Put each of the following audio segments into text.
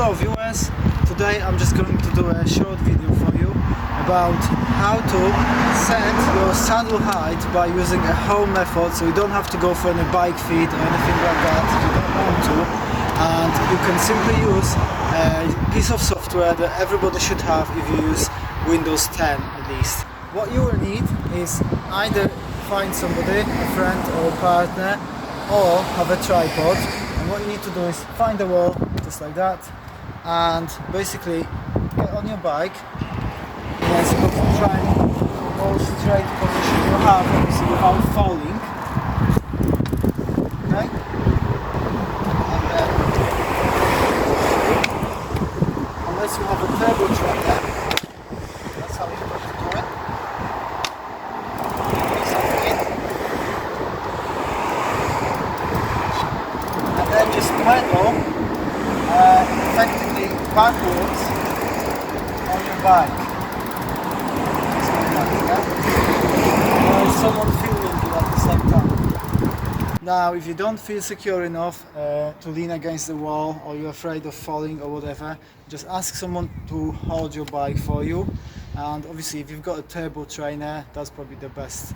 Hello viewers, today I'm just going to do a short video for you about how to set your saddle height by using a home method, so you don't have to go for any bike fit or anything like that if you don't want to, and you can simply use a piece of software that everybody should have if you use Windows 10 at least. What you will need is either find somebody, a friend or a partner, or have a tripod, and what you need to do is find a wall just like that and basically get on your bike in a sort of most straight position you have, obviously without falling. Okay? And then, unless you have a turbo trainer, that's how you're going to do it. And then just pedal effectively backwards on your bike. Just like that, yeah? Or someone filming you at the same time. Now, if you don't feel secure enough to lean against the wall, or you're afraid of falling or whatever, just ask someone to hold your bike for you. And obviously, if you've got a turbo trainer, that's probably the best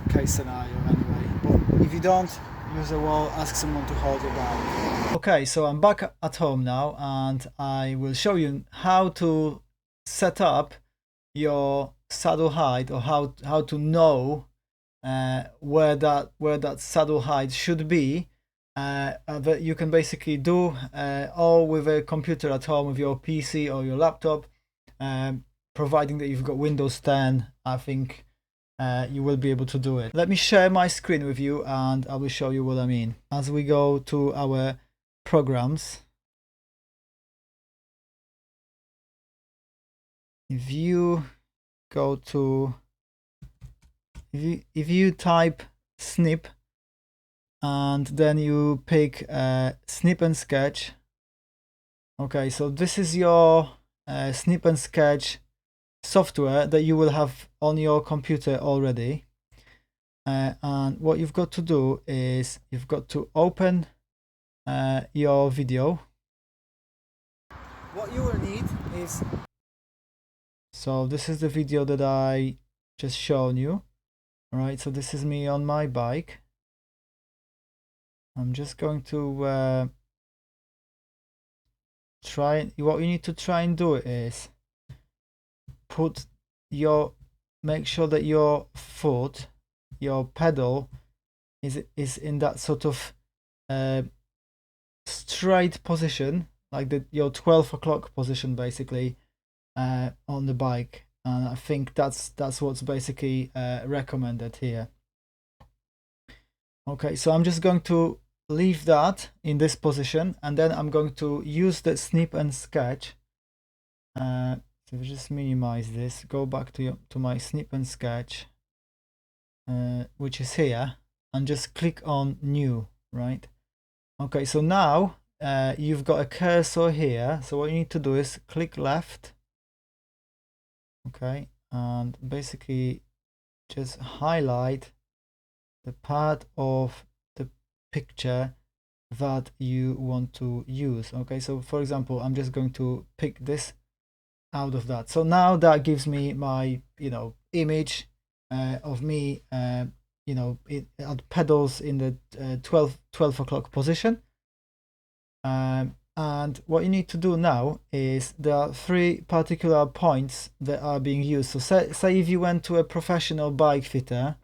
case scenario anyway. But if you don't, use a wall, ask someone to hold your bike. Okay, so I'm back at home now, and I will show you how to set up your saddle height, or how to know where that saddle height should be. That you can basically do all with a computer at home, with your PC or your laptop, providing that you've got Windows 10. I think you will be able to do it. Let me share my screen with you and I will show you what I mean. As we go to our programs, if you go to, if you type snip and then you pick snip and sketch. Okay, so this is your snip and sketch software that you will have on your computer already, and what you've got to do is you've got to open your video. What you will need is, so this is the video that I just shown you. All right, so this is me on my bike. I'm just going to what you need to try and do is make sure that your foot, your pedal is in that sort of straight position, like your 12 o'clock position basically, on the bike. And I think that's what's basically recommended here. Okay, so I'm just going to leave that in this position, and then I'm going to use the snip and sketch. So just minimize this, go back to my snip and sketch, which is here, and just click on new, right? Okay, so now you've got a cursor here, so what you need to do is click left, okay, and basically just highlight the part of the picture that you want to use. Okay, so for example, I'm just going to pick this out of that. So now that gives me my image of me at pedals in the 12 o'clock position, and what you need to do now is there are 3 particular points that are being used. So say if you went to a professional bike fitter,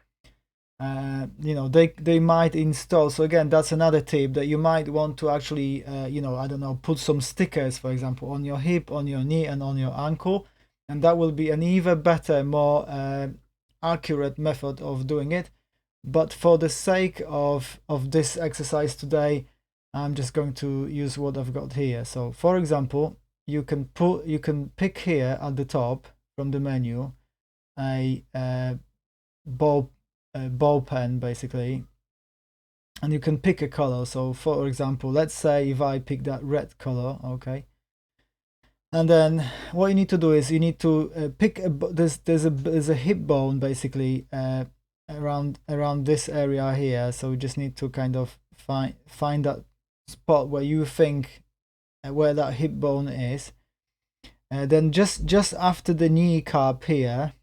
they might install, so again, that's another tip, that you might want to actually I don't know, put some stickers, for example, on your hip, on your knee and on your ankle, and that will be an even better, more accurate method of doing it. But for the sake of this exercise today, I'm just going to use what I've got here. So for example, you can pick here at the top from the menu a ball pen basically, and you can pick a color. So for example, let's say if I pick that red color, okay, and then what you need to do is you need to pick there's a hip bone basically around this area here, so you just need to kind of find that spot where you think where that hip bone is. Then just after the kneecap here,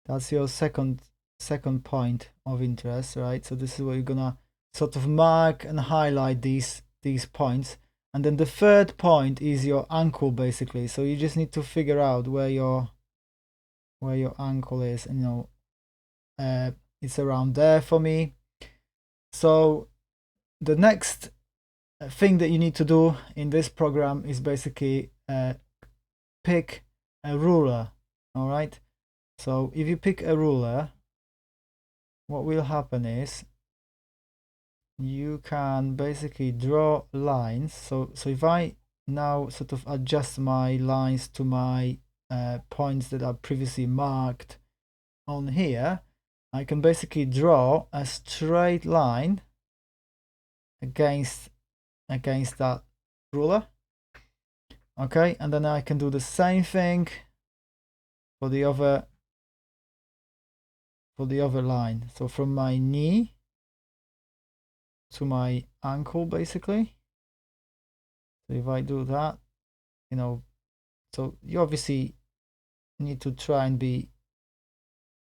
that's your second point of interest, right? So this is where you're gonna sort of mark and highlight these points. And then the third point is your ankle, basically. So you just need to figure out where your ankle is. And, you know, it's around there for me. So the next thing that you need to do in this program is basically pick a ruler. All right. So if you pick a ruler, what will happen is you can basically draw lines. So if I now sort of adjust my lines to my points that are previously marked on here, I can basically draw a straight line against that ruler. Okay, and then I can do the same thing for the other line. So from my knee to my ankle, basically. So if I do that, you know, so you obviously need to try and be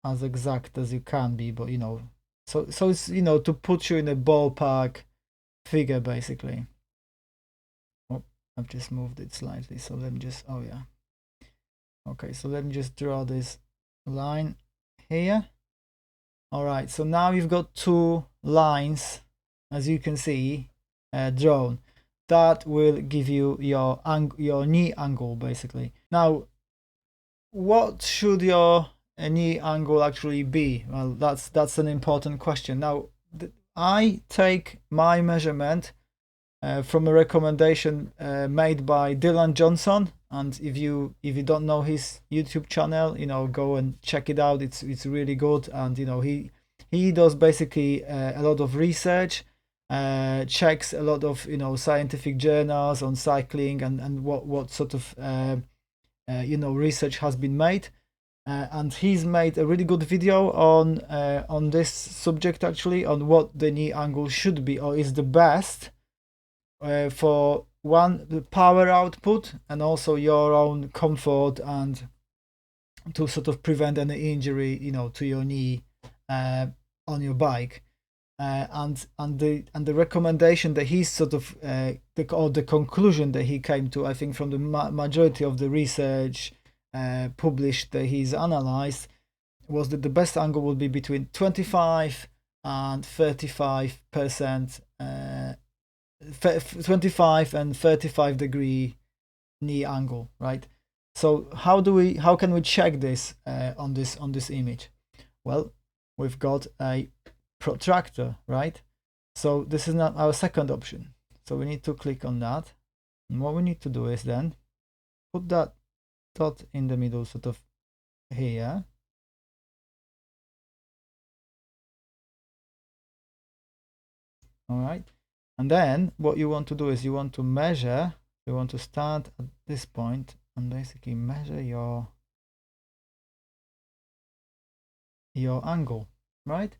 as exact as you can be, but you know, so it's, you know, to put you in a ballpark figure, basically. Oh, I've just moved it slightly, so let me just, oh yeah, okay, so let me just draw this line here. All right, so now you've got two lines, as you can see, drawn. That will give you your knee angle, basically. Now, what should your knee angle actually be? Well, that's an important question. Now, I take my measurement from a recommendation made by Dylan Johnson, and if you don't know his YouTube channel, you know, go and check it out. It's really good, and you know, he does basically a lot of research, checks a lot of, you know, scientific journals on cycling and what sort of you know, research has been made. And he's made a really good video on this subject, actually, on what the knee angle should be, or is the best for one, the power output, and also your own comfort, and to sort of prevent any injury, you know, to your knee on your bike. And the recommendation that he's sort of the conclusion that he came to, I think, from the majority of the research published that he's analyzed, was that the best angle would be between 25 and 35%, 25 and 35 degree knee angle, right? So how can we check this on this image? Well, we've got a protractor, right? So this is not our second option, so we need to click on that, and what we need to do is then put that dot in the middle, sort of here. All right, and then what you want to do is you want to measure, you want to start at this point and basically measure your angle, right?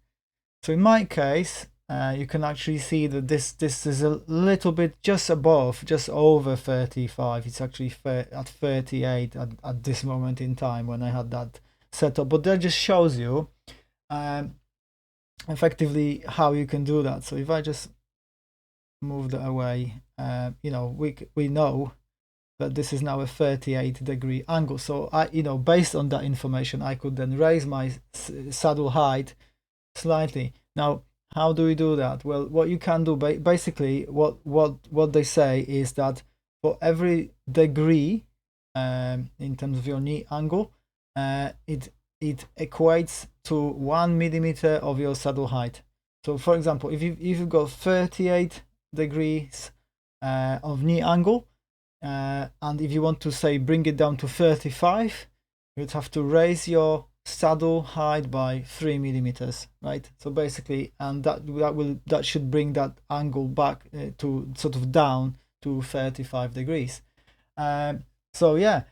So in my case, you can actually see that this is a little bit just over 35. It's actually at 38 at this moment in time when I had that set up. But that just shows you effectively how you can do that. So if I just move that away, you know, we know that this is now a 38 degree angle. So you know, based on that information, I could then raise my saddle height slightly. Now, how do we do that? Well, what you can do, basically, what they say is that for every degree in terms of your knee angle, it equates to 1 millimeter of your saddle height. So, for example, if you've got 38 degrees of knee angle, and if you want to, say, bring it down to 35, you'd have to raise your saddle height by 3 millimeters, right? So basically, and that should bring that angle back to sort of down to 35 degrees. So yeah,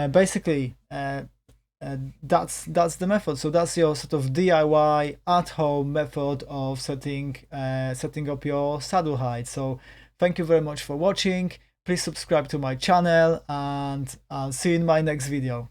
basically that's the method. So that's your sort of DIY at home method of setting up your saddle height. So thank you very much for watching. please subscribe to my channel, and I'll see you in my next video.